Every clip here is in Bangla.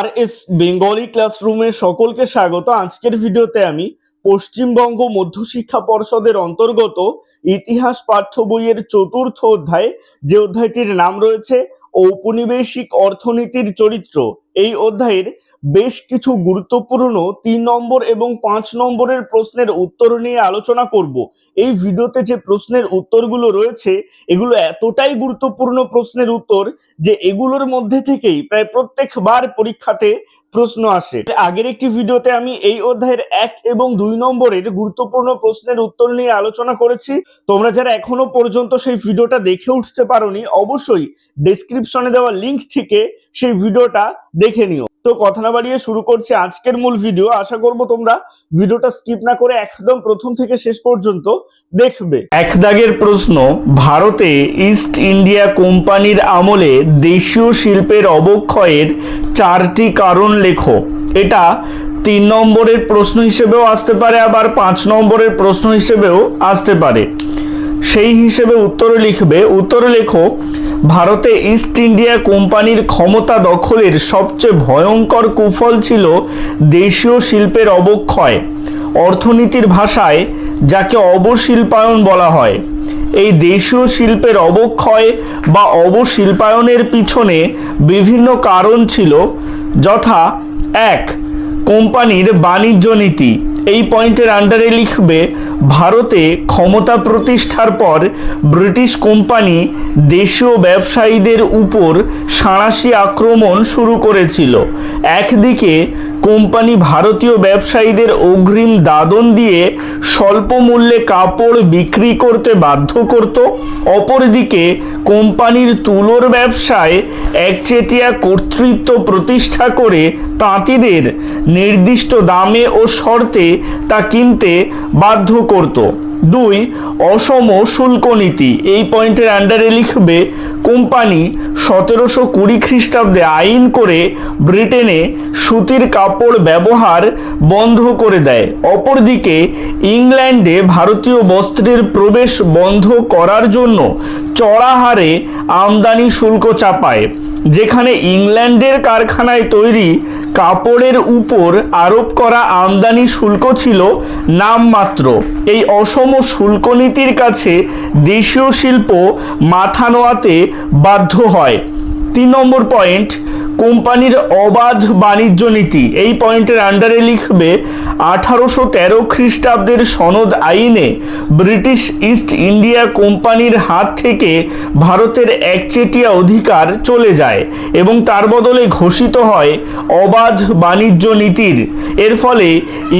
RS বেঙ্গলি ক্লাসরুমে সকলকে স্বাগত। আজকের ভিডিওতে আমি পশ্চিমবঙ্গ মধ্যশিক্ষা পর্ষদের অন্তর্গত ইতিহাস পাঠ্য বইয়ের চতুর্থ অধ্যায়, যে অধ্যায়টির নাম রয়েছে ঔপনিবেশিক অর্থনীতির চরিত্র, এই অধ্যায়ের বেশ কিছু গুরুত্বপূর্ণ 3 নম্বর এবং 5 নম্বরের প্রশ্নের উত্তর নিয়ে আলোচনা করব। এই ভিডিওতে যে প্রশ্নের উত্তরগুলো রয়েছে এগুলো এতটাই গুরুত্বপূর্ণ প্রশ্নের উত্তর যে এগুলোর মধ্যে থেকেই প্রায় প্রত্যেকবার পরীক্ষাতে প্রশ্ন আসে। আগের একটি ভিডিওতে আমি এই অধ্যায়ের 1 এবং 2 নম্বরের গুরুত্বপূর্ণ প্রশ্নের উত্তর নিয়ে আলোচনা করেছি। তোমরা যারা এখনো পর্যন্ত সেই ভিডিওটা দেখে উঠতে পারোনি, অবশ্যই ডেসক্রিপশনে দেওয়া লিংক থেকে সেই ভিডিওটা দেখে নিও। তো কথা না বাড়িয়ে শুরু করছি আজকের মূল ভিডিও। আশা করব তোমরা ভিডিওটা স্কিপ না করে একদম প্রথম থেকে শেষ পর্যন্ত দেখবে। এক দাগের প্রশ্ন, ভারতে ইস্ট ইন্ডিয়া কোম্পানির আমলে দেশীয় শিল্পের অবক্ষয়ের 4টি কারণ লেখো। এটা 3 নম্বরের প্রশ্ন হিসেবেও আসতে পারে, আবার 5 নম্বরের প্রশ্ন হিসেবেও আসতে পারে। সেই হিসেবে উত্তরে লিখবে। উত্তরে লেখো, ভারতে ইস্ট ইন্ডিয়া কোম্পানির ক্ষমতা দখলের সবচেয়ে ভয়ঙ্কর কুফল ছিল দেশীয় শিল্পের অবক্ষয়। অর্থনীতির ভাষায় যাকে অবশিল্পায়ন বলা হয়। এই দেশীয় শিল্পের অবক্ষয় বা অবশিল্পায়নের পিছনে বিভিন্ন কারণ ছিল, যথা 1. কোম্পানির বাণিজ্য নীতি। এই পয়েন্টের আন্ডারে লিখবে, ভারতে ক্ষমতা প্রতিষ্ঠার পর ব্রিটিশ কোম্পানি দেশীয় ব্যবসায়ীদের উপর সাঁড়াশি আক্রমণ শুরু করেছিল। একদিকে কোম্পানি ভারতীয় ব্যবসায়ীদের অগ্রিম দাদন দিয়ে স্বল্প মূল্যে কাপড় বিক্রি করতে বাধ্য করত, অপরদিকে কোম্পানির তুলোর ব্যবসায় একচেটিয়া কর্তৃত্ব প্রতিষ্ঠা করে তাঁতিদের নির্দিষ্ট দামে ও শর্তে তা কিনতে বাধ্য করত। 2. অসম শুল্ক নীতি। এই পয়েন্টের আন্ডারে লিখবে, কোম্পানি 1720 খ্রিস্টাব্দে আইন করে ব্রিটেনে সুতির কাপড় ব্যবহার বন্ধ করে দেয়। অপরদিকে ইংল্যান্ডে ভারতীয় বস্ত্রের প্রবেশ বন্ধ করার জন্য চড়া হারে আমদানি শুল্ক চাপায়, যেখানে ইংল্যান্ডের কারখানায় তৈরি কাপড়ের উপর আরোপ করা আমদানি শুল্ক ছিল নামমাত্র। এই অসম শুল্ক নীতির কাছে দেশীয় শিল্প মাথা নোয়াতে বাধ্য হয়। 3 নম্বর পয়েন্ট, কোম্পানির অবাধ বাণিজ্য নীতি। এই পয়েন্টের আন্ডারে লিখবে, 1813 খ্রিস্টাব্দের সনদ আইনে ব্রিটিশ ইস্ট ইন্ডিয়া কোম্পানির হাত থেকে ভারতের একচেটিয়া অধিকার চলে যায় এবং তার বদলে ঘোষিত হয় অবাধ বাণিজ্য নীতির। এর ফলে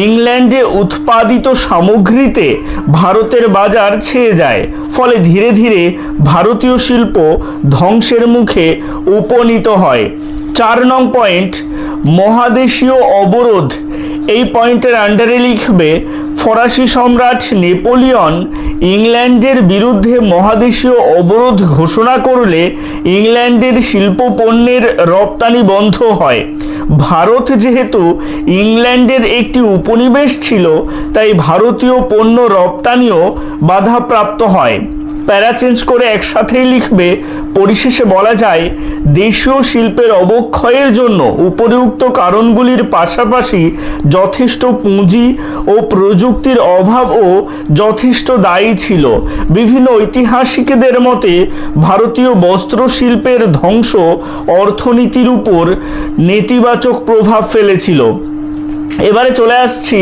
ইংল্যান্ডে উৎপাদিত সামগ্রীতে ভারতের বাজার ছেয়ে যায়, ফলে ধীরে ধীরে ভারতীয় শিল্প ধ্বংসের মুখে উপনীত হয়। 4 নং পয়েন্ট, মহাদেশীয় অবরোধ। এই পয়েন্টের আন্ডারে লিখবে, ফরাসি সম্রাট নেপোলিয়ন ইংল্যান্ডের বিরুদ্ধে মহাদেশীয় অবরোধ ঘোষণা করলে ইংল্যান্ডের শিল্প পণ্যের রপ্তানি বন্ধ হয়। ভারত যেহেতু ইংল্যান্ডের একটি উপনিবেশ ছিল, তাই ভারতীয় পণ্য রপ্তানিও বাধাপ্রাপ্ত হয়। প্যারা চেঞ্জ করে একসাথেই লিখবে। পরিশেষে বলা যায়, দেশীয় শিল্পের অবক্ষয়ের জন্য উপরিউক্ত কারণগুলির পাশাপাশি যথেষ্ট পুঁজি ও প্রযুক্তির অভাবও যথেষ্ট দায়ী ছিল। বিভিন্ন ঐতিহাসিকদের মতে ভারতীয় বস্ত্র শিল্পের ধ্বংস অর্থনীতির উপর নেতিবাচক প্রভাব ফেলেছিল। এবারে চলে আসছি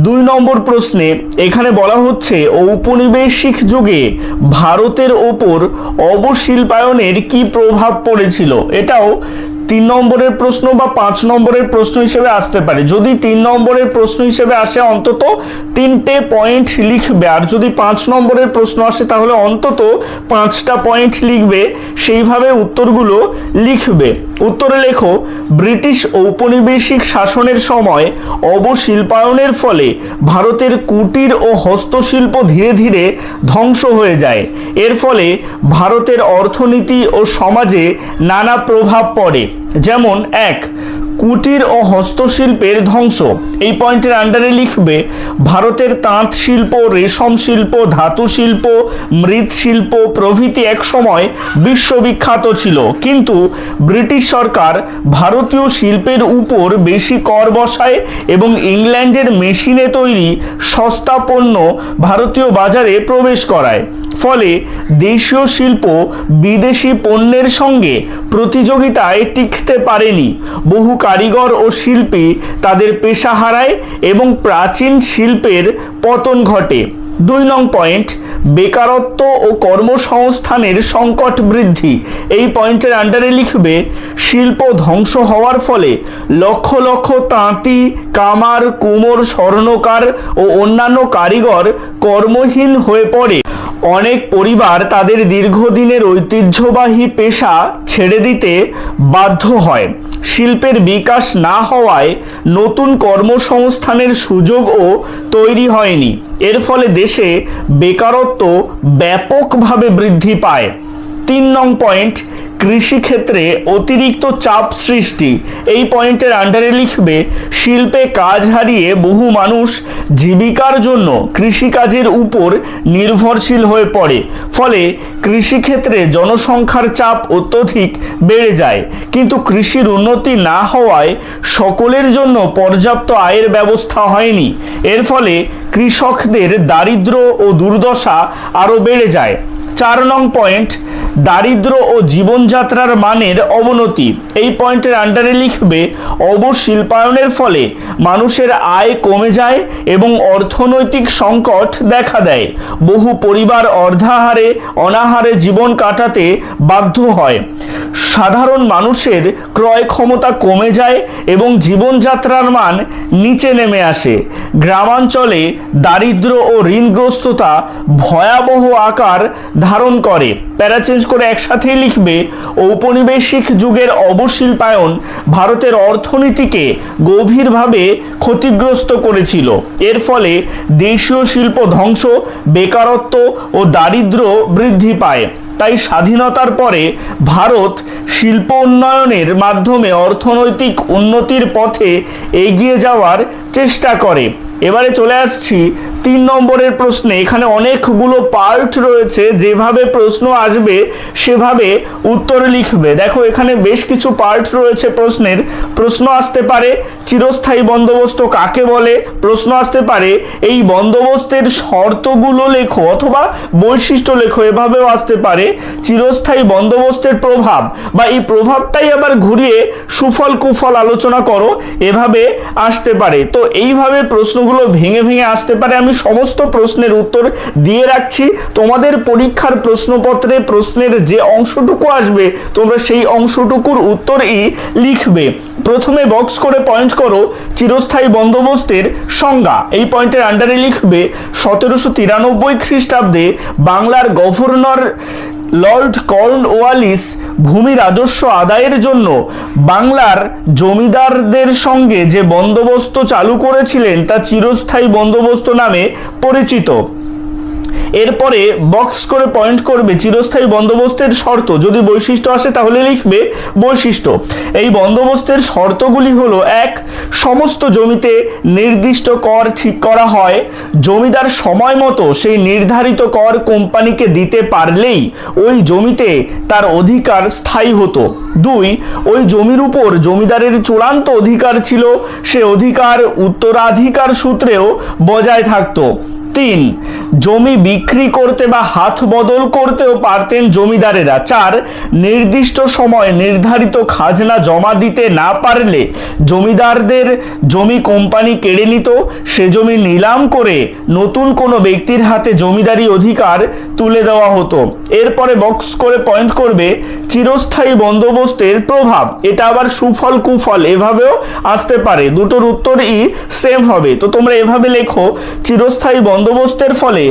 2 নম্বর প্রশ্নে। এখানে বলা হচ্ছে, ঔপনিবেশিক যুগে ভারতের ওপর অবশিল্পায়নের কি প্রভাব পড়েছিল। এটাও 3 নম্বরের প্রশ্ন বা 5 নম্বরের প্রশ্ন হিসেবে আসতে পারে। যদি 3 নম্বরের প্রশ্ন হিসেবে আসে অন্তত 3টে পয়েন্ট লিখবে, আর যদি 5 নম্বরের প্রশ্ন আসে তাহলে অন্তত 5টা পয়েন্ট লিখবে। সেইভাবে উত্তরগুলো লিখবে। উত্তরে লেখো, ব্রিটিশ ঔপনিবেশিক শাসনের সময় অবশিল্পায়নের ফলে ভারতের কুটির ও হস্তশিল্প ধীরে ধীরে ধ্বংস হয়ে যায়। এর ফলে ভারতের অর্থনীতি ও সমাজে নানা প্রভাব পড়ে। যেমন 1. কুটির ও হস্তশিল্পের ধ্বংস। এই পয়েন্টের আন্ডারে লিখবে ভারতের তাঁত শিল্প, রেশম শিল্প, ধাতু শিল্প, মৃৎশিল্প প্রভৃতি একসময় বিশ্ববিখ্যাত ছিল, কিন্তু ব্রিটিশ সরকার ভারতীয় শিল্পের উপর বেশি কর বসায় এবং ইংল্যান্ডের মেশিনে তৈরি সস্তা পণ্য ভারতীয় বাজারে প্রবেশ করায়। ফলে দেশীয় শিল্প বিদেশি পণ্যের সঙ্গে প্রতিযোগিতায় টিকতে পারেনি। বহু কারিগর ও শিল্পী তাদের পেশা হারায় এবং প্রাচীন শিল্পের পতন ঘটে। 2 নং পয়েন্ট, বেকারত্ব ও কর্মসংস্থানের সংকট বৃদ্ধি। এই পয়েন্টের আন্ডারে লিখবে শিল্প ধ্বংস হওয়ার ফলে লক্ষ লক্ষ তাঁতি, কামার, কুমোর, স্বর্ণকার ও অন্যান্য কারিগর কর্মহীন হয়ে পড়ে। অনেক পরিবার তাদের দীর্ঘদিনের ঐতিহ্যবাহী পেশা ছেড়ে দিতে বাধ্য হয়। শিল্পের বিকাশ না হওয়ায় নতুন কর্মসংস্থানের সুযোগও তৈরি হয়নি। এর ফলে দেশে বেকারত্ব ব্যাপকভাবে বৃদ্ধি পায়। 3 নং পয়েন্ট, কৃষিক্ষেত্রে অতিরিক্ত চাপ সৃষ্টি। এই পয়েন্টের আন্ডারে লিখবে শিল্পে কাজ হারিয়ে বহু মানুষ জীবিকার জন্য কৃষিকাজের উপর নির্ভরশীল হয়ে পড়ে। ফলে কৃষিক্ষেত্রে জনসংখ্যার চাপ অত্যধিক বেড়ে যায়, কিন্তু কৃষির উন্নতি না হওয়ায় সকলের জন্য পর্যাপ্ত আয়ের ব্যবস্থা হয়নি। এর ফলে কৃষকদের দারিদ্র ও দুর্দশা আরও বেড়ে যায়। 4 নং পয়েন্ট, দারিদ্র ও জীবনযাত্রার মানের অবনতি। এই পয়েন্টের আন্ডারে লিখবে অবশিল্পায়নের ফলে মানুষের আয় কমে যায় এবং অর্থনৈতিক সংকট দেখা দেয়। বহু পরিবার অর্ধাহারে অনাহারে জীবন কাটাতে বাধ্য হয়। সাধারণ মানুষের ক্রয় ক্ষমতা কমে যায় এবং জীবনযাত্রার মান নিচে নেমে আসে। গ্রামাঞ্চলে দারিদ্র ও ঋণগ্রস্ততা ভয়াবহ আকার ধারণ করে। প্যারা চেঞ্জ করে একসাথেই লিখবে ঔপনিবেশিক যুগের অবশিল্পায়ন ভারতের অর্থনীতিকে গভীরভাবে ক্ষতিগ্রস্ত করেছিল। এর ফলে দেশীয় শিল্প ধ্বংস, বেকারত্ব ও দারিদ্র বৃদ্ধি পায়। তাই স্বাধীনতার পরে ভারত শিল্প উন্নয়নের মাধ্যমে অর্থনৈতিক উন্নতির পথে এগিয়ে যাওয়ার চেষ্টা করে। এবারে চলে আসছি 3 নম্বরের প্রশ্নে। এখানে অনেকগুলো পার্ট রয়েছে, যেভাবে প্রশ্ন আসবে সেভাবে উত্তর লিখবে। দেখো এখানে বেশ কিছু পার্ট রয়েছে প্রশ্নের। প্রশ্ন আসতে পারে চিরস্থায়ী বন্দোবস্ত কাকে বলে, প্রশ্ন আসতে পারে এই বন্দোবস্তের শর্তগুলো লেখো অথবা বৈশিষ্ট্য লেখো, এভাবেও আসতে পারে চিরস্থায়ী বন্দোবস্তের প্রভাব বা এই প্রভাবটাই আবার ঘুরিয়ে সুফল কুফল আলোচনা করো, এভাবে আসতে পারে। তো এইভাবে প্রশ্নগুলো ভেঙে ভেঙে আসতে পারে। আমি সমস্ত প্রশ্নের উত্তর দিয়ে রাখছি। তোমাদের পরীক্ষার প্রশ্নপত্রে প্রশ্নের যে অংশটুকু আসবে তোমরা সেই অংশটুকুর উত্তরই লিখবে। প্রথমে বক্স করে পয়েন্ট করো চিরস্থায়ী বন্দোবস্তের সংজ্ঞা। এই পয়েন্টের আন্ডারে লিখবে 1793 খ্রিস্টাব্দে বাংলার গভর্নর লর্ড কর্নওয়ালিস ভূমি রাজস্ব আদায়ের জন্য বাংলার জমিদারদের সঙ্গে যে বন্দোবস্ত চালু করেছিলেন তা চিরস্থায়ী বন্দোবস্ত নামে পরিচিত। এরপরে বক্স করে পয়েন্ট করবে চিরস্থায়ী বন্দোবস্তের শর্ত। যদি বৈশিষ্ট্য আসে তাহলে লিখবে বৈশিষ্ট্য। এই বন্দোবস্তের শর্তগুলি হলো: 1, সমস্ত জমিতে নির্দিষ্ট কর ঠিক করা হয়। জমিদার সময় মতো সেই নির্ধারিত কর কোম্পানিকে দিতে পারলেই ওই জমিতে তার অধিকার স্থায়ী হতো। 2, ওই জমির উপর জমিদারের চূড়ান্ত অধিকার ছিল, সে অধিকার উত্তরাধিকার সূত্রেও বজায় থাকতো। 3, জমি বিক্রি করতে বা হাত বদল করতেও পারতেন জমিদারেরা। 4, নির্দিষ্ট সময় নির্ধারিত খাজনা জমা দিতে না পারলে জমিদারদের জমি কোম্পানি কেড়ে নিত। সে জমি নিলাম করে নতুন কোনো ব্যক্তির হাতে জমিদারি অধিকার তুলে দেওয়া হতো। এরপরে বক্স করে পয়েন্ট করবে চিরস্থায়ী বন্দোবস্তের প্রভাব। এটা আবার সুফল কুফল এভাবেও আসতে পারে, দুটোর উত্তরই সেম হবে। তো তোমরা এভাবে লেখো চিরস্থায়ী বন্দোবস্তের ফলে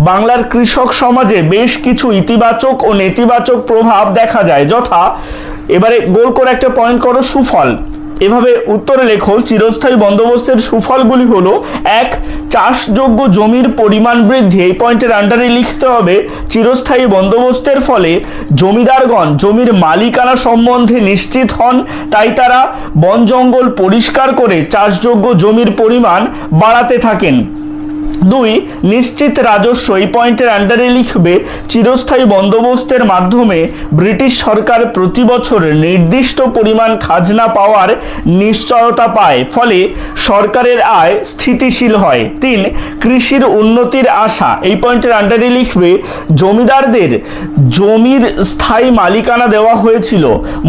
বাংলার কৃষক সমাজে বেশ কিছু ইতিবাচক ও নেতিবাচক প্রভাব দেখা যায়, যথা এবারে গোল করে একটা পয়েন্ট করো সুফল। এভাবে উত্তরে লেখো, চিরস্থায়ী বন্দোবস্তের সুফলগুলি হলো: এক, চাষযোগ্য জমির পরিমাণ বৃদ্ধি। এই পয়েন্টের আন্ডারে লিখতে হবে, চিরস্থায়ী বন্দোবস্তের ফলে জমিদারগণ জমির মালিকানা সম্বন্ধে নিশ্চিত হন, তাই তারা বন জঙ্গল পরিষ্কার করে চাষযোগ্য জমির পরিমাণ বাড়াতে থাকেন। দুই, নিশ্চিত রাজস্ব। এই পয়েন্টের আন্ডারে লিখবে, চিরস্থায়ী বন্দোবস্তের মাধ্যমে ব্রিটিশ সরকার প্রতি বছর নির্দিষ্ট পরিমাণ খাজনা পাওয়ার নিশ্চয়তা পায়, ফলে সরকারের আয় স্থিতিশীল হয়। তিন, কৃষির উন্নতির আশা। এই পয়েন্টের আন্ডারে লিখবে, জমিদারদের জমির স্থায়ী মালিকানা দেওয়া হয়েছিল,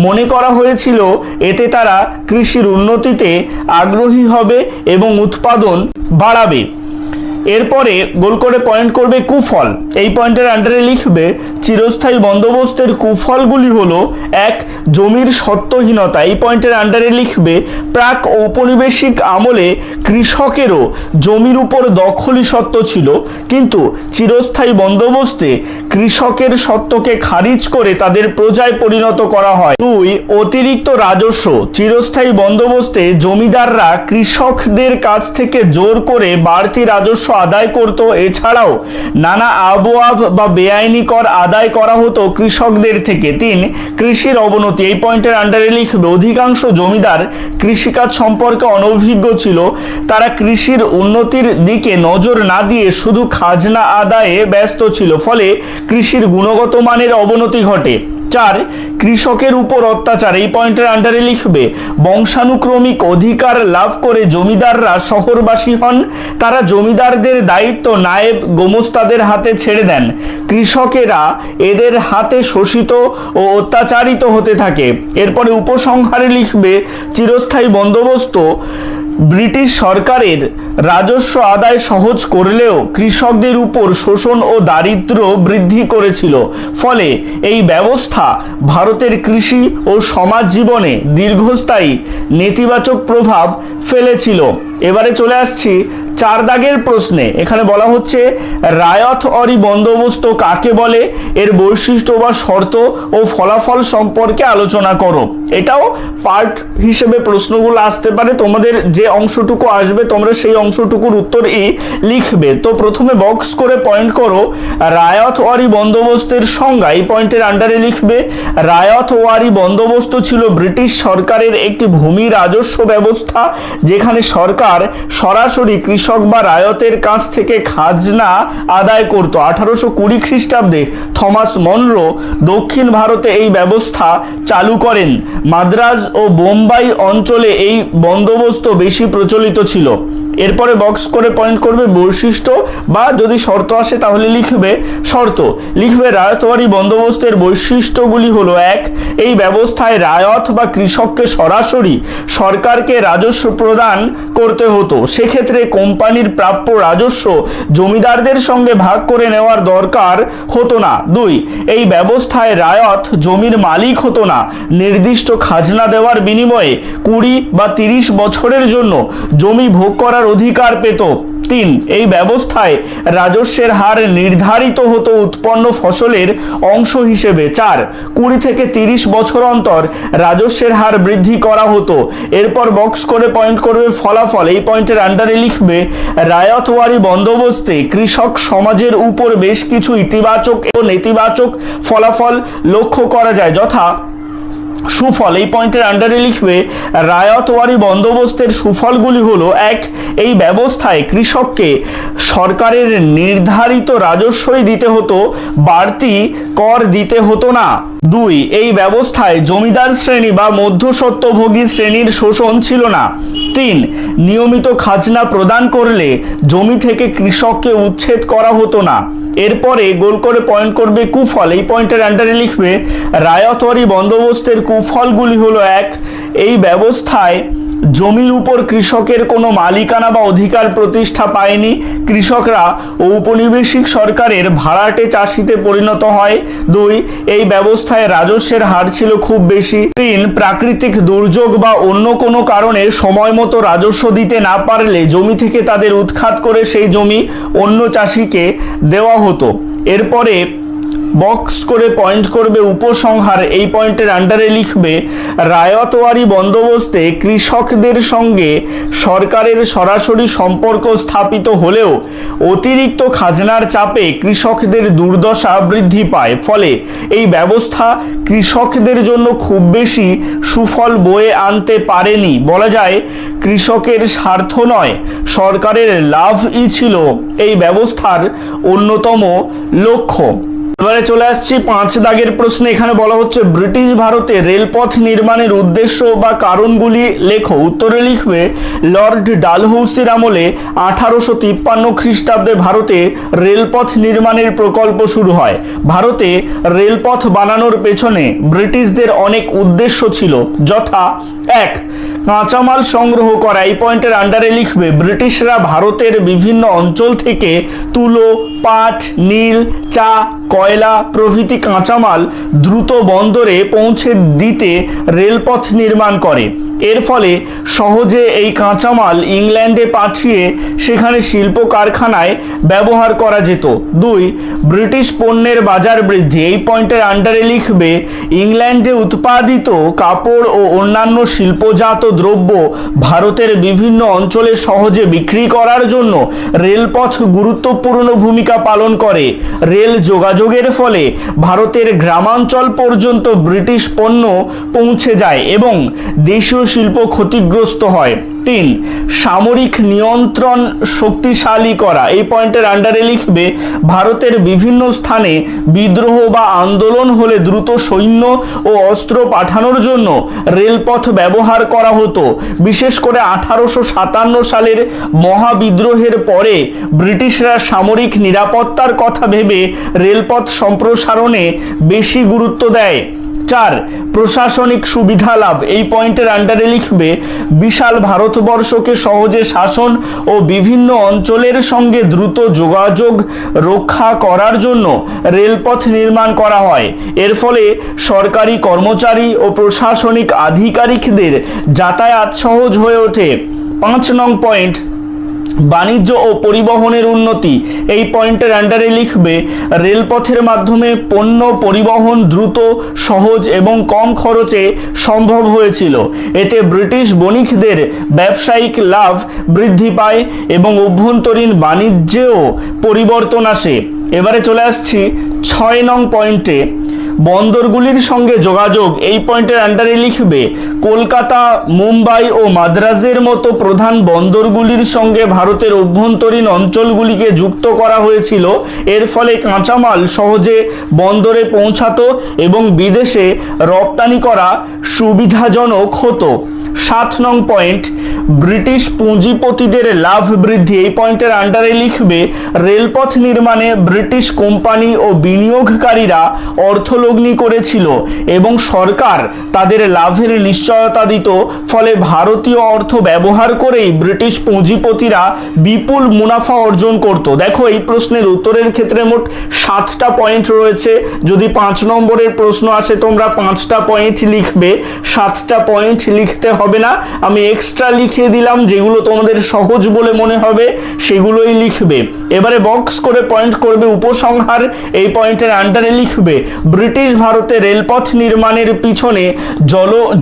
মনে করা হয়েছিল এতে তারা কৃষির উন্নতিতে আগ্রহী হবে এবং উৎপাদন বাড়াবে। এরপরে গোল করে পয়েন্ট করবে কুফল। এই পয়েন্টের আন্ডারে লিখবে, চিরস্থায়ী বন্দোবস্তের কুফলগুলি হলো: এক, জমির সত্ত্বহীনতা। এই পয়েন্টের আন্ডারে লিখবে, প্রাক ঔপনিবেশিক আমলে কৃষকেরও জমির উপর দখলি সত্ত্ব ছিল, কিন্তু চিরস্থায়ী বন্দোবস্তে কৃষকের সত্ত্বকে খারিজ করে তাদের প্রজায় পরিণত করা হয়। দুই, অতিরিক্ত রাজস্ব। চিরস্থায়ী বন্দোবস্তে জমিদাররা কৃষকদের কাছ থেকে জোর করে বাড়তি রাজস্ব আদায় করত। এছাড়াও নানা আবওয়াব বা বেআইনি কর আদায় করা হতো কৃষকদের থেকে। তিন, কৃষির অবনতি। এই পয়েন্টের আন্ডারে লিখবে, অধিকাংশ জমিদার কৃষিকাজ সম্পর্কে অনভিজ্ঞ ছিল, তারা কৃষির উন্নতির দিকে নজর না দিয়ে শুধু খাজনা আদায়ে ব্যস্ত ছিল, ফলে কৃষির গুণগত মানের অবনতি ঘটে। চার, কৃষকের উপর অত্যাচার। এই পয়েন্টের আন্ডারে লিখবে, বংশানুক্রমিক অধিকার লাভ করে জমিদাররা শহরবাসী হন, তারা জমিদারদের দায়িত্ব নায়েব গোমস্তাদের হাতে ছেড়ে দেন, কৃষকেরা এদের হাতে শোষিত ও অত্যাচারিত হতে থাকে। এরপরে উপসংহারে লিখবে, চিরস্থায়ী বন্দোবস্ত ব্রিটিশ সরকারের রাজস্ব আদায় সহজ করলেও কৃষকদের উপর শোষণ ও দারিদ্র বৃদ্ধি করেছিল, ফলে এই ব্যবস্থা ভারতের কৃষি ও সমাজ জীবনে দীর্ঘস্থায়ী নেতিবাচক প্রভাব ফেলেছিল। এবারে চলে আসছি 4 দাগের প্রশ্নে। এখানে বলা হচ্ছে, রায়ত-ওয়ারি বন্দোবস্ত কাকে বলে, এর বৈশিষ্ট্য বা শর্ত ও ফলাফল সম্পর্কে আলোচনা করো। এটাও পার্ট হিসেবে প্রশ্নগুলো আসতে পারে, তোমাদের যে অংশটুকু আসবে তোমরা সেই অংশটুকুর উত্তরই লিখবে। তো প্রথমে বক্স করে পয়েন্ট করো, রায়ত-ওয়ারি বন্দোবস্তের সংজ্ঞা। এই পয়েন্টের আন্ডারে লিখবে, রায়ত-ওয়ারি বন্দোবস্ত ছিল ব্রিটিশ সরকারের একটি ভূমি রাজস্ব ব্যবস্থা, যেখানে সরকার সরাসরি কৃষক বা রায়তের কাছ থেকে খাজনা আদায় করত। 1820 খ্রিস্টাব্দে থমাস মনরো দক্ষিণ ভারতে এই ব্যবস্থা চালু করেন। মাদ্রাজ ও বোম্বাই অঞ্চলে এই বন্দোবস্ত বেশি প্রচলিত ছিল। এরপরে বক্স করে পয়েন্ট করবে বৈশিষ্ট্য, বা যদি শর্ত আসে তাহলে লিখবে শর্ত। লিখবে, রায়ত-ওয়ারি বন্দোবস্তের বৈশিষ্ট্যগুলি হলো: এক, এই ব্যবস্থায় রায়ত বা কৃষককে সরাসরি সরকারকে রাজস্ব প্রদান করতে হতো, সেক্ষেত্রে কোম্পানির প্রাপ্য রাজস্ব জমিদারদের সঙ্গে ভাগ করে নেওয়ার দরকার হতো না। দুই, এই ব্যবস্থায় রায়ত জমির মালিক হতো না, নির্দিষ্ট খাজনা দেওয়ার বিনিময়ে 20 বা 30 বছরের জন্য জমি ভোগ করার অধিকার পেত। তিন, এই ব্যবস্থায় রাজস্বের হার নির্ধারিত হতো উৎপন্ন ফসলের অংশ হিসেবে। 4, 20 থেকে 30 বছর অন্তর রাজস্বের হার বৃদ্ধি করা হতো। এরপর বক্স করে পয়েন্ট করবে ফলাফল। এই পয়েন্টের আন্ডারে লিখবে, রায়ত-ওয়ারি বন্দোবস্তে কৃষক সমাজের উপর বেশ কিছু ইতিবাচক ও নেতিবাচক ফলাফল লক্ষ্য করা যায়, যথা সুফল। এই পয়েন্টের আন্ডারে লিখবে, রায়ত-ওয়ারি বন্দোবস্তের সুফলগুলি হলো: 1, এই ব্যবস্থায় কৃষককে সরকারের নির্ধারিত রাজস্বই দিতে হতো, বাড়তি কর দিতে হতো না। 2, এই ব্যবস্থায় জমিদার শ্রেণী বা মধ্যস্বত্বভোগী শ্রেণীর শোষণ ছিল না। 3, নিয়মিত খাজনা প্রদান করলে জমি থেকে কৃষককে উচ্ছেদ করা হতো না। এরপরে গোল করে পয়েন্ট করবে কুফল। এই পয়েন্টের আন্ডারে লিখবে, রায়ত-ওয়ারি বন্দোবস্তের কুফলগুলি হলো: 1, এই ব্যবস্থায় জমির উপর কৃষকের কোনো মালিকানা বা অধিকার প্রতিষ্ঠা পায়নি, কৃষকরা ঔপনিবেশিক সরকারের ভাড়াটে চাষিতে পরিণত হয়। 2, এই ব্যবস্থায় রাজস্বের হার ছিল খুব বেশি। 3, প্রাকৃতিক দুর্যোগ বা অন্য কোনো কারণে সময় মতো রাজস্ব দিতে না পারলে জমি থেকে তাদের উৎখাত করে সেই জমি অন্য চাষিকে দেওয়া হতো। এরপরে বক্স করে পয়েন্ট করবে উপসংহার, এই পয়েন্টের আন্ডারে লিখবে রায়তওয়ারি বন্দোবস্তে কৃষকদের সঙ্গে সরকারের সরাসরি সম্পর্ক স্থাপিত হলেও অতিরিক্ত খাজনার চাপে কৃষকদের দুর্দশা বৃদ্ধি পায়। ফলে এই ব্যবস্থা কৃষকদের জন্য খুব বেশি সুফল বয়ে আনতে পারেনি। বলা যায় কৃষকের স্বার্থ নয়, সরকারের লাভই ছিল এই ব্যবস্থার অন্যতম লক্ষ্য। এবারে চলে আসছি 5 দাগের প্রশ্নে। এখানে বলা হচ্ছে ব্রিটিশ ভারতে রেলপথ নির্মাণের উদ্দেশ্য বা কারণগুলি লেখো। উত্তরে লিখবে লর্ড ডালহৌসির আমলে 1853 খ্রিস্টাব্দে ভারতে রেলপথ নির্মাণের প্রকল্প শুরু হয়। ভারতে রেলপথ বানানোর পেছনে ব্রিটিশদের অনেক উদ্দেশ্য ছিল, যথা 1. কাঁচামাল সংগ্রহ করা, এই পয়েন্টের আন্ডারে লিখবে ব্রিটিশরা ভারতের বিভিন্ন অঞ্চল থেকে তুলো, পাট, নীল, চা, কয়লা প্রভৃতি কাঁচামাল দ্রুত বন্দরে পৌঁছে দিতে রেলপথ নির্মাণ করে। এর ফলে সহজে এই কাঁচামাল ইংল্যান্ডে পাঠিয়ে সেখানে শিল্প কারখানায় ব্যবহার করা যেত। 2. ব্রিটিশ পণ্যের বাজার বৃদ্ধি, এই পয়েন্টের আন্ডারে লিখবে ইংল্যান্ডে উৎপাদিত কাপড় ও অন্যান্য শিল্পজাত দ্রব্য ভারতের বিভিন্ন অঞ্চলে সহজে বিক্রি করার জন্য রেলপথ গুরুত্বপূর্ণ ভূমিকা পালন করে। রেল যোগাযোগের ফলে ভারতের গ্রামাঞ্চল পর্যন্ত ব্রিটিশ পণ্য পৌঁছে যায় এবং দেশীয় শিল্প ক্ষতিগ্রস্ত হয়। 3. সামরিক নিয়ন্ত্রণ শক্তিশালী করা, এই পয়েন্টের আন্ডারে লিখবে ভারতের বিভিন্ন স্থানে বিদ্রোহ বা আন্দোলন হলে দ্রুত সৈন্য ও অস্ত্র পাঠানোর জন্য রেলপথ ব্যবহার করা হতো। বিশেষ করে 1857 সালের মহাবিদ্রোহের পরে ব্রিটিশরা সামরিক নিরাপত্তার কথা ভেবে রেলপথ সম্প্রসারণে বেশি গুরুত্ব দেয়। 4. প্রশাসনিক সুবিধা লাভ, এই পয়েন্টের আন্ডারে লিখবে বিশাল ভারতবর্ষকে সহজে শাসন ও বিভিন্ন অঞ্চলের সঙ্গে দ্রুত যোগাযোগ রক্ষা করার জন্য রেলপথ নির্মাণ করা হয়। এর ফলে সরকারি কর্মচারী ও প্রশাসনিক আধিকারিকদের যাতায়াত সহজ হয়ে ওঠে। 5 নং পয়েন্ট বাণিজ্য ও পরিবহনের উন্নতি, এই পয়েন্টের আন্ডারে লিখবে রেলপথের মাধ্যমে পণ্য পরিবহন দ্রুত, সহজ এবং কম খরচে সম্ভব হয়েছিল। এতে ব্রিটিশ বণিকদের ব্যবসায়িক লাভ বৃদ্ধি পায় এবং অভ্যন্তরীণ বাণিজ্যেও পরিবর্তন আসে। এবারে চলে আসছি 6 নং পয়েন্টে বন্দরগুলির সঙ্গে যোগাযোগ, এই পয়েন্টের আন্ডারে লিখবে কলকাতা, মুম্বাই ও মাদ্রাজের মতো প্রধান বন্দরগুলির সঙ্গে ভারতের অভ্যন্তরীণ অঞ্চলগুলিকে যুক্ত করা হয়েছিল। এর ফলে কাঁচামাল সহজে বন্দরে পৌঁছাতো এবং বিদেশে রপ্তানি করা সুবিধাজনক হতো। 7 নং পয়েন্ট ব্রিটিশ পুঁজিপতিদের লাভ বৃদ্ধি, এই পয়েন্টের আন্ডারে লিখবে রেলপথ নির্মাণে ব্রিটিশ কোম্পানি ও বিনিয়োগকারীরা অর্থলগ্নি করেছিল এবং সরকার তাদের লাভের নিশ্চয়তা দিত। ফলে ভারতীয় অর্থ ব্যবহার করেই ব্রিটিশ পুঁজিপতিরা বিপুল মুনাফা অর্জন করত। দেখো এই প্রশ্নের উত্তরের ক্ষেত্রে মোট 7টা পয়েন্ট রয়েছে। যদি 5 নম্বরের প্রশ্ন আসে তোমরা 5টা পয়েন্ট লিখবে, 7টা পয়েন্ট লিখতে হবে না, আমি এক্সট্রা লিখিয়ে দিলাম, যেগুলো তোমাদের সহজ বলে মনে হবে সেগুলোই লিখবে। এবারে বক্স করে পয়েন্ট করবে উপসংহার, এই পয়েন্টের আন্ডারে লিখবে ব্রিটিশ ভারতে রেলপথ নির্মাণের পিছনে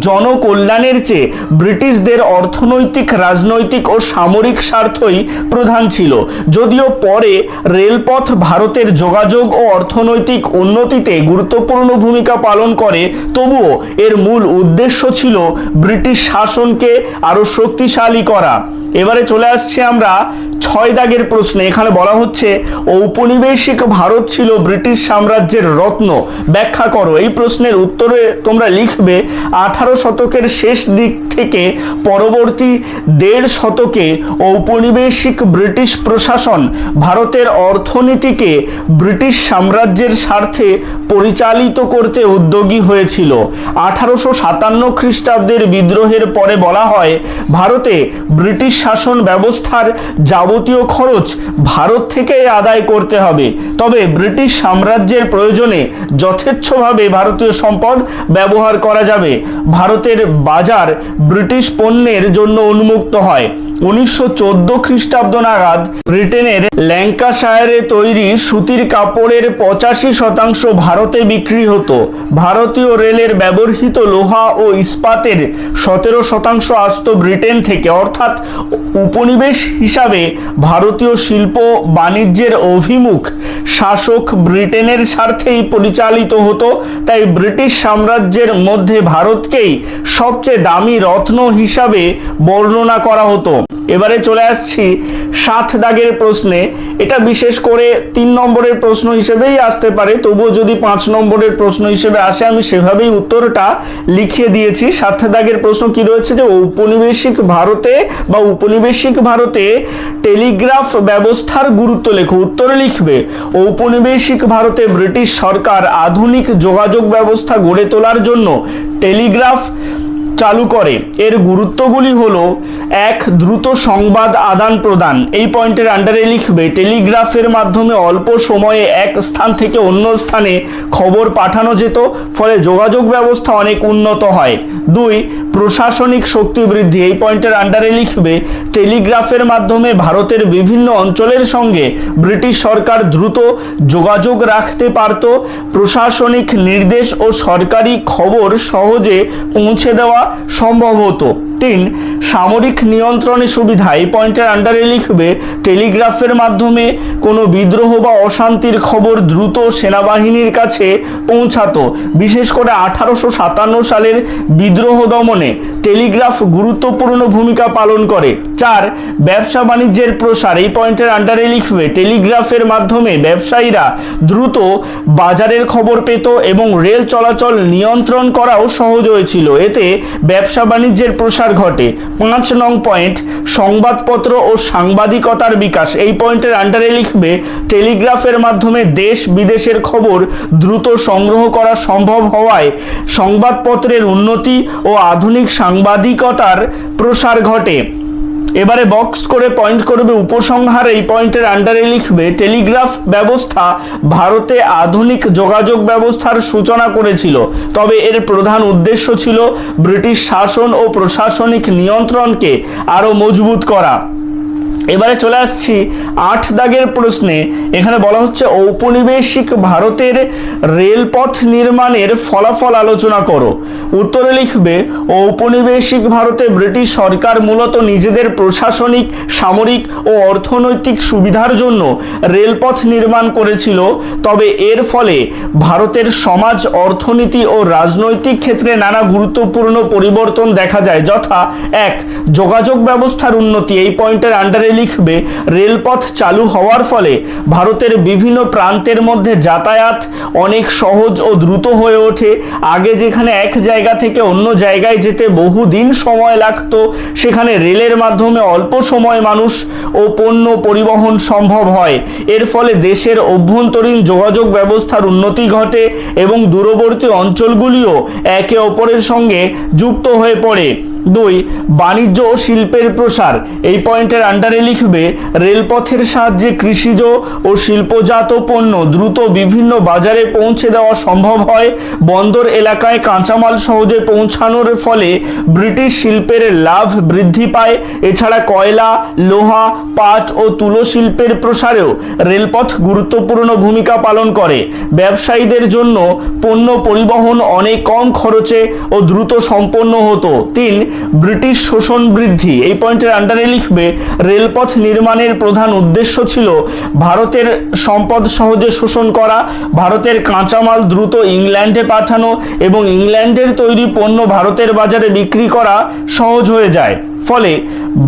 জনকল্যাণের চেয়ে ব্রিটিশদের অর্থনৈতিক, রাজনৈতিক ও সামরিক স্বার্থই প্রধান ছিল। যদিও পরে রেলপথ ভারতের যোগাযোগ ও অর্থনৈতিক উন্নতিতে গুরুত্বপূর্ণ ভূমিকা পালন করে, তবুও এর মূল উদ্দেশ্য ছিল ব্রিটিশ শাসনকে আরো শক্তিশালী করা। এবারে চলে আসছে আমরা 6 দাগের প্রশ্নে। এখানে বলা হচ্ছে ঔপনিবেশিক ভারত ছিল ব্রিটিশ সাম্রাজ্যের রত্ন, ব্যাখ্যা করো। এই প্রশ্নের উত্তরে তোমরা লিখবে 18 শতকের শেষ দিক থেকে পরবর্তী 1.5 শতকে ঔপনিবেশিক ব্রিটিশ প্রশাসন ভারতের অর্থনীতিকে ব্রিটিশ সাম্রাজ্যের স্বার্থে পরিচালিত করতে উদ্যোগী হয়েছিল। 1857 খ্রিস্টাব্দের বিদ্রোহের পরে বলা হয় ভারত ভারতে ব্রিটিশ শাসন ব্যবস্থার যাবতীয় খরচ ভারত থেকেই আদায় করতে হবে। তবে ব্রিটিশ সাম্রাজ্যের প্রয়োজনে যথেচ্ছভাবে ভারতীয় সম্পদ ব্যবহার করা যাবে। ভারতের বাজার ব্রিটিশ পণ্যের জন্য উন্মুক্ত হয়। 1914 খ্রিস্টাব্দ নাগাদ ব্রিটেনের ল্যাঙ্কাশায়ারে তৈরি সুতির কাপড়ের 85% ভারতে বিক্রি হতো। ভারতীয় রেলের ব্যবহৃত লোহা ও ইস্পাতের 17% আসত ব্রিটেন থেকে। অর্থাৎ উপনিবেশ হিসাবে ভারতীয় শিল্প বাণিজ্যের অভিমুখ শাসক ব্রিটেনের স্বার্থেই পরিচালিত হতো। তাই ব্রিটিশ সাম্রাজ্যের মধ্যে ভারতকেই সবচেয়ে দামি রত্ন হিসাবে বর্ণনা করা হতো। এবারে চলে আসছি 7 দাগের প্রশ্নে। এটা বিশেষ করে 3 নম্বরের প্রশ্ন হিসেবেই আসতে পারে, তবুও যদি 5 নম্বরের প্রশ্ন হিসেবে আসে আমি সেভাবেই উত্তরটা লিখে দিয়েছি। 7 দাগের প্রশ্ন কি রয়েছে যে উপনিবেশিক ভারতে টেলিগ্রাফ ব্যবস্থার গুরুত্ব লেখো। উত্তরে লিখবে ঔপনিবেশিক ভারতে ব্রিটিশ সরকার আধুনিক যোগাযোগ ব্যবস্থা গড়ে তোলার জন্য টেলিগ্রাফ চালু করে। এর গুরুত্বগুলি হলো: 1. দ্রুত সংবাদ আদান প্রদান। এই পয়েন্টের আন্ডারে লিখবে টেলিগ্রাফের মাধ্যমে অল্প সময়ে এক স্থান থেকে অন্য স্থানে খবর পাঠানো যেত, ফলে যোগাযোগ ব্যবস্থা অনেক উন্নত হয়। 2. প্রশাসনিক শক্তি বৃদ্ধি। এই পয়েন্টের আন্ডারে লিখবে টেলিগ্রাফের মাধ্যমে ভারতের বিভিন্ন অঞ্চলের সঙ্গে ব্রিটিশ সরকার দ্রুত যোগাযোগ রাখতে পারত। প্রশাসনিক নির্দেশ ও সরকারি খবর সহজে পৌঁছে দেওয়া সম্ভব হতো। 3. সামরিক নিয়ন্ত্রণের সুবিধা। এই পয়েন্টের আন্ডারে লিখবে টেলিগ্রাফের মাধ্যমে কোনো বিদ্রোহ বা অশান্তির খবর দ্রুত সেনাবাহিনীর কাছে পৌঁছাতো। বিশেষ করে 1857 সালের বিদ্রোহ দমনে টেলিগ্রাফ গুরুত্বপূর্ণ ভূমিকা পালন করে। 4. ব্যবসা বাণিজ্যের প্রসার। এই পয়েন্টের আন্ডারে লিখবে টেলিগ্রাফের মাধ্যমে ব্যবসায়ীরা দ্রুত বাজারের খবর পেত এবং রেল চলাচল নিয়ন্ত্রণ করাও সহজ হয়েছিল। এতে ব্যবসা বাণিজ্যের প্রসার ঘটে। 5 নং পয়েন্ট সংবাদপত্র ও সাংবাদিকতার বিকাশ। এই পয়েন্টের আন্ডারে লিখবে টেলিগ্রাফের মাধ্যমে দেশ বিদেশের খবর দ্রুত সংগ্রহ করা সম্ভব হওয়ায় সংবাদপত্রের উন্নতি ও আধুনিক সাংবাদিকতার প্রসার ঘটে। এবারে বক্স করে পয়েন্ট করবে উপসংহার। এই পয়েন্টের আন্ডারে লিখবে টেলিগ্রাফ ব্যবস্থা ভারতে আধুনিক যোগাযোগ ব্যবস্থার সূচনা করেছিল, তবে এর প্রধান উদ্দেশ্য ছিল ব্রিটিশ শাসন ও প্রশাসনিক নিয়ন্ত্রণকে আরো মজবুত করা। এবারে চলে আসছি 8 দাগের প্রশ্নে। এখানে বলা হচ্ছে ঔপনিবেশিক ভারতের রেলপথ নির্মাণের ফলাফল আলোচনা করো। উত্তরে লিখবে ঔপনিবেশিক ভারতে ব্রিটিশ সরকার মূলত নিজেদের প্রশাসনিক, সামরিক ও অর্থনৈতিক সুবিধার জন্য রেলপথ নির্মাণ করেছিল। তবে এর ফলে ভারতের সমাজ, অর্থনীতি ও রাজনৈতিক ক্ষেত্রে নানা গুরুত্বপূর্ণ পরিবর্তন দেখা যায়, যথা: 1. যোগাযোগ ব্যবস্থার উন্নতি। এই পয়েন্টের আন্ডারে লিখবে রেলপথ চালু হওয়ার ফলে ভারতের বিভিন্ন প্রান্তের মধ্যে যাতায়াত অনেক সহজ ও দ্রুত হয়ে ওঠে। আগে যেখানে এক জায়গা থেকে অন্য জায়গায় যেতে বহুদিন সময় লাগতো, সেখানে রেলের মাধ্যমে অল্প সময় মানুষ ও পণ্য পরিবহন সম্ভব হয়। এর ফলে দেশের অভ্যন্তরীণ যোগাযোগ ব্যবস্থার উন্নতি ঘটে এবং দূরবর্তী অঞ্চলগুলিও একে অপরের সঙ্গে যুক্ত হয়ে পড়ে। 2. বাণিজ্য ও শিল্পের প্রসার। এই পয়েন্টের আন্ডারে লিখবে রেলপথের সাহায্যে কৃষিজ ও শিল্পজাত পণ্য দ্রুত বিভিন্ন বাজারে পৌঁছে দেওয়া সম্ভব হয়। বন্দর এলাকায় কাঁচামাল সহজে পৌঁছানোর ফলে ব্রিটিশ শিল্পের লাভ বৃদ্ধি পায়। এছাড়া কয়লা, লোহা, পাট ও তুলো শিল্পের প্রসারেও রেলপথ গুরুত্বপূর্ণ ভূমিকা পালন করে। ব্যবসায়ীদের জন্য পণ্য পরিবহন অনেক কম খরচে ও দ্রুত সম্পন্ন হতো। 3. ব্রিটিশ শোষণ বৃদ্ধি। এই পয়েন্টের আন্ডারে লিখবে রেলপথ নির্মাণের প্রধান উদ্দেশ্য ছিল ভারতের সম্পদ সহজে শোষণ করা, ভারতের কাঁচামাল দ্রুত ইংল্যান্ডে পাঠানো এবং ইংল্যান্ডের তৈরি পণ্য ভারতের বাজারে বিক্রি করা সহজ হয়ে যায়। ফলে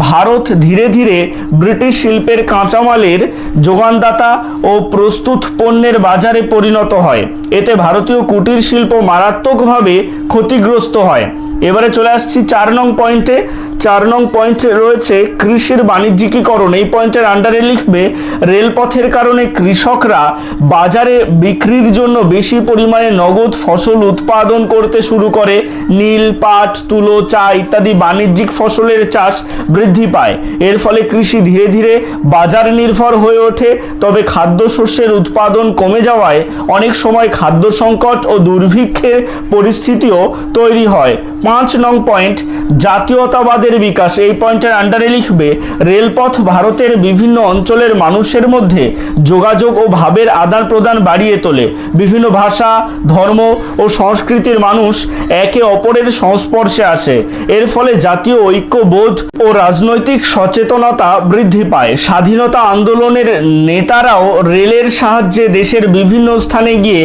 ভারত ধীরে ধীরে ব্রিটিশ শিল্পের কাঁচামালের যোগানদাতা ও প্রস্তুত পণ্যের বাজারে পরিণত হয়। এতে ভারতীয় কুটির শিল্প মারাত্মকভাবে ক্ষতিগ্রস্ত হয়। এবারে চলে আসছি 4 নং পয়েন্টে। 4 নং পয়েন্টে রয়েছে কৃষির বাণিজ্যিকীকরণ। এই পয়েন্টের আন্ডারে লিখবে রেলপথের কারণে কৃষকরা বাজারে বিক্রির জন্য বেশি পরিমাণে নগদ ফসল উৎপাদন করতে শুরু করে। নীল, পাট, তুলো, চা ইত্যাদি বাণিজ্যিক ফসলের চাষ বৃদ্ধি পায়। এর ফলে কৃষি ধীরে ধীরে বাজার নির্ভর হয়ে ওঠে। তবে খাদ্যশস্যের উৎপাদন কমে যাওয়ায় অনেক সময় খাদ্য সংকট ও দুর্ভিক্ষের পরিস্থিতিও তৈরি হয়। 5 নং পয়েন্ট জাতীয়তাবাদের বিকাশ। এই পয়েন্টের আন্ডারে লিখবে রেলপথ ভারতের বিভিন্ন অঞ্চলের মানুষের মধ্যে যোগাযোগ ও ভাবের আদান প্রদান বাড়িয়ে তোলে। বিভিন্ন ভাষা, ধর্ম ও সংস্কৃতির মানুষ একে অপরের সংস্পর্শে আসে। এর ফলে জাতীয় ঐক্যবোধ ও রাজনৈতিক সচেতনতা বৃদ্ধি পায়। স্বাধীনতা আন্দোলনের নেতারাও রেলের সাহায্যে দেশের বিভিন্ন স্থানে গিয়ে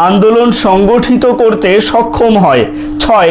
আন্দোলন সংগঠিত করতে সক্ষম হয়। 6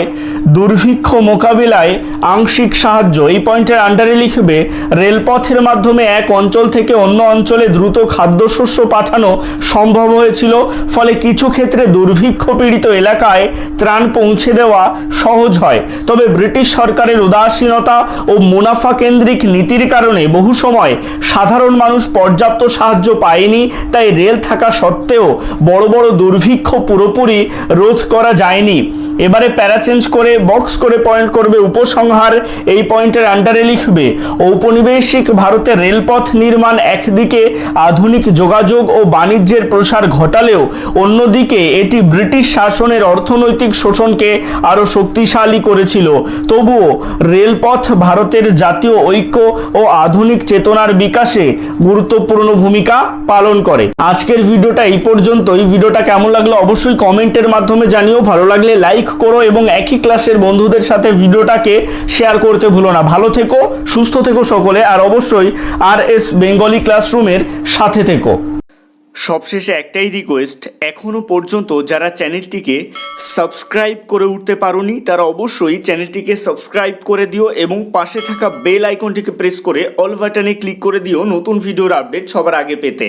দুর্ভিক্ষ মোকাবিলায় আংশিক সাহায্য। এই পয়েন্টের আন্ডারে লিখবে রেলপথের মাধ্যমে এক অঞ্চল থেকে অন্য অঞ্চলে দ্রুত খাদ্যশস্য পাঠানো সম্ভব হয়েছিল। ফলে কিছু ক্ষেত্রে দুর্ভিক্ষ পীড়িত এলাকায় ত্রাণ পৌঁছে দেওয়া সহজ হয়। তবে ব্রিটিশ সরকারের উদাসীনতা ও মুনাফা কেন্দ্রিক নীতির কারণে বহু সময় সাধারণ মানুষ পর্যাপ্ত সাহায্য পায়নি। তাই রেল থাকা সত্ত্বেও বড় বড় দুর্ভিক্ষ পুরোপুরি রোধ করা যায়নি। এবারে প্যারা চেঞ্জ করে বক্স করে পয়েন্ট করবে উপসংহার। এই পয়েন্টের আন্ডারে লিখবে ঔপনিবেশিক ভারতে রেলপথ নির্মাণ একদিকে আধুনিক যোগাযোগ ও বাণিজ্যের প্রসার ঘটালেও অন্যদিকে এটি ব্রিটিশ শাসনের অর্থনৈতিক শোষণকে আরো শক্তিশালী করেছিল। তবুও রেলপথ ভারতের জাতীয় ঐক্য ও আধুনিক চেতনার বিকাশে গুরুত্বপূর্ণ ভূমিকা পালন করে। আজকের ভিডিওটা এই পর্যন্তই। ভিডিওটা কেমন লাগলো অবশ্যই কমেন্টের মাধ্যমে জানিও। ভালো লাগলে লাইক করো এবং একই ক্লাসের বন্ধুদের সাথে ভিডিওটাকে শেয়ার করতে ভুলো না। ভালো থেকো, সুস্থ থেকো সকলে, আর অবশ্যই RS বেঙ্গলি ক্লাসরুমের সাথে থেকো। সবশেষে একটাই রিকোয়েস্ট, এখনো পর্যন্ত যারা চ্যানেলটিকে সাবস্ক্রাইব করে উঠতে পারোনি তারা অবশ্যই চ্যানেলটিকে সাবস্ক্রাইব করে দিও এবং পাশে থাকা বেল আইকনটিকে প্রেস করে অল বাটনে ক্লিক করে দিও নতুন ভিডিওর আপডেট সবার আগে পেতে।